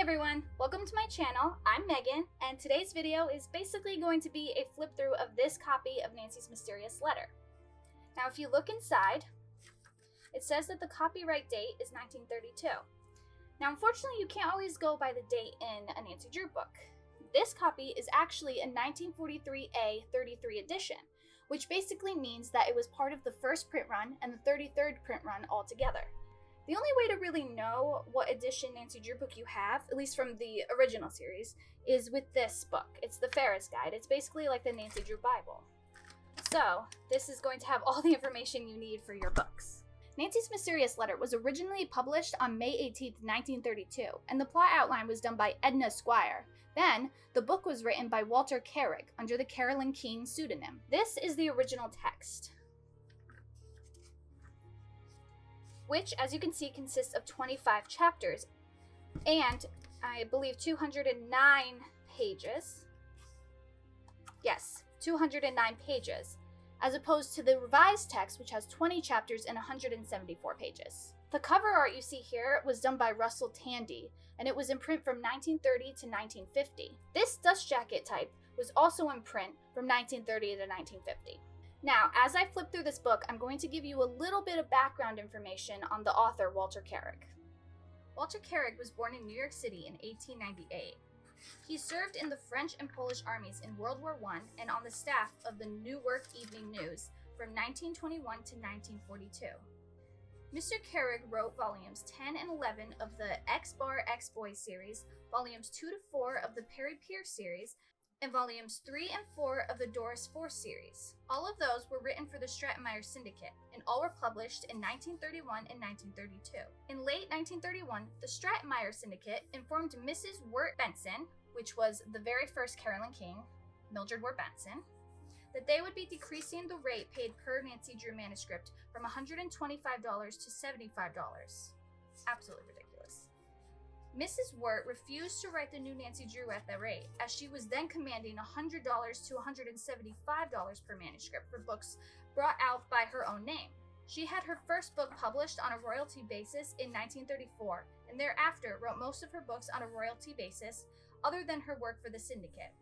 everyone, welcome to my channel. I'm Megan, and today's video is basically going to be a flip through of this copy of Nancy's Mysterious Letter. Now if you look inside, it says that the copyright date is 1932. Now unfortunately you can't always go by the date in a Nancy Drew book. This copy is actually a 1943A 33 edition, which basically means that it was part of the first print run and the 33rd print run altogether. The only way to really know what edition Nancy Drew book you have, at least from the original series, is with this book. It's the Ferris Guide. It's basically like the Nancy Drew Bible. So, this is going to have all the information you need for your books. Nancy's Mysterious Letter was originally published on May 18, 1932, and the plot outline was done by Edna Squire. Then, the book was written by Walter Carrig under the Carolyn Keene pseudonym. This is the original text, which, as you can see, consists of 25 chapters and, I believe, 209 pages. Yes, 209 pages, as opposed to the revised text, which has 20 chapters and 174 pages. The cover art you see here was done by Russell Tandy, and it was in print from 1930 to 1950. This dust jacket type was also in print from 1930 to 1950. Now, as I flip through this book, I'm going to give you a little bit of background information on the author, Walter Carrig. Walter Carrig was born in New York City in 1898. He served in the French and Polish armies in World War I and on the staff of the Newark Evening News from 1921 to 1942. Mr. Carrig wrote volumes 10 and 11 of the X-Bar X-Boy series, volumes 2 to 4 of the Perry Pierce series, and volumes 3 and 4 of the Doris Force series. All of those were written for the Stratemeyer Syndicate, and all were published in 1931 and 1932. In late 1931, the Stratemeyer Syndicate informed Mrs. Wirt Benson, which was the very first Carolyn Keene, Mildred Wirt Benson, that they would be decreasing the rate paid per Nancy Drew manuscript from $125 to $75. Absolutely ridiculous. Mrs. Wirt refused to write the new Nancy Drew at that rate, as she was then commanding $100 to $175 per manuscript for books brought out by her own name. She had her first book published on a royalty basis in 1934, and thereafter wrote most of her books on a royalty basis, other than her work for the Syndicate.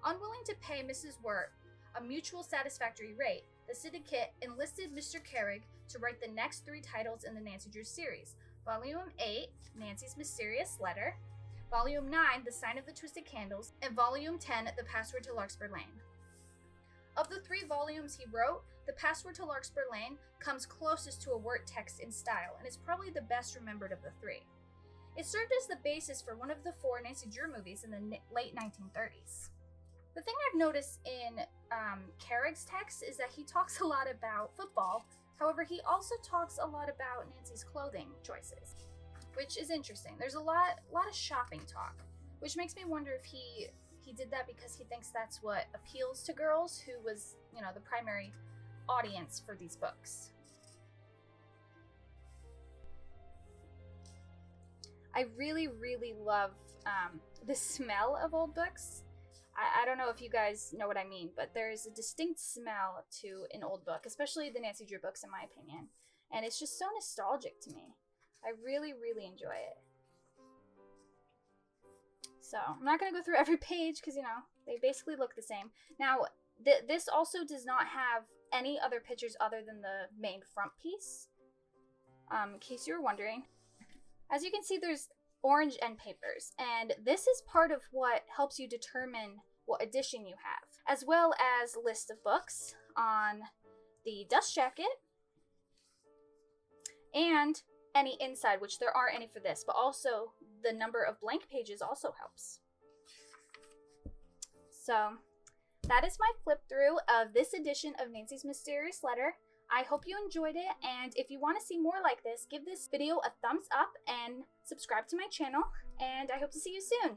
Unwilling to pay Mrs. Wirt a mutual satisfactory rate, the Syndicate enlisted Mr. Carrig to write the next 3 titles in the Nancy Drew series: Volume 8, Nancy's Mysterious Letter, Volume 9, The Sign of the Twisted Candles, and Volume 10, The Password to Larkspur Lane. Of the 3 volumes he wrote, The Password to Larkspur Lane comes closest to a Wirt text in style, and is probably the best remembered of the 3. It served as the basis for one of the 4 Nancy Drew movies in the late 1930s. The thing I've noticed in Carrig's text is that he talks a lot about football. However, he also talks a lot about Nancy's clothing choices, which is interesting. There's a lot of shopping talk, which makes me wonder if he did that because he thinks that's what appeals to girls, who was, the primary audience for these books. I really, really love the smell of old books. I don't know if you guys know what I mean, but there's a distinct smell to an old book, especially the Nancy Drew books, in my opinion. And it's just so nostalgic to me. I really, really enjoy it. So, I'm not going to go through every page because, they basically look the same. Now, this also does not have any other pictures other than the main front piece, in case you were wondering. As you can see, there's orange end papers, and this is part of what helps you determine what edition you have, as well as a list of books on the dust jacket and any inside, which there aren't any for this, but also the number of blank pages also helps. So that is my flip through of this edition of Nancy's Mysterious Letter. I hope you enjoyed it, and if you want to see more like this, give this video a thumbs up and subscribe to my channel, and I hope to see you soon.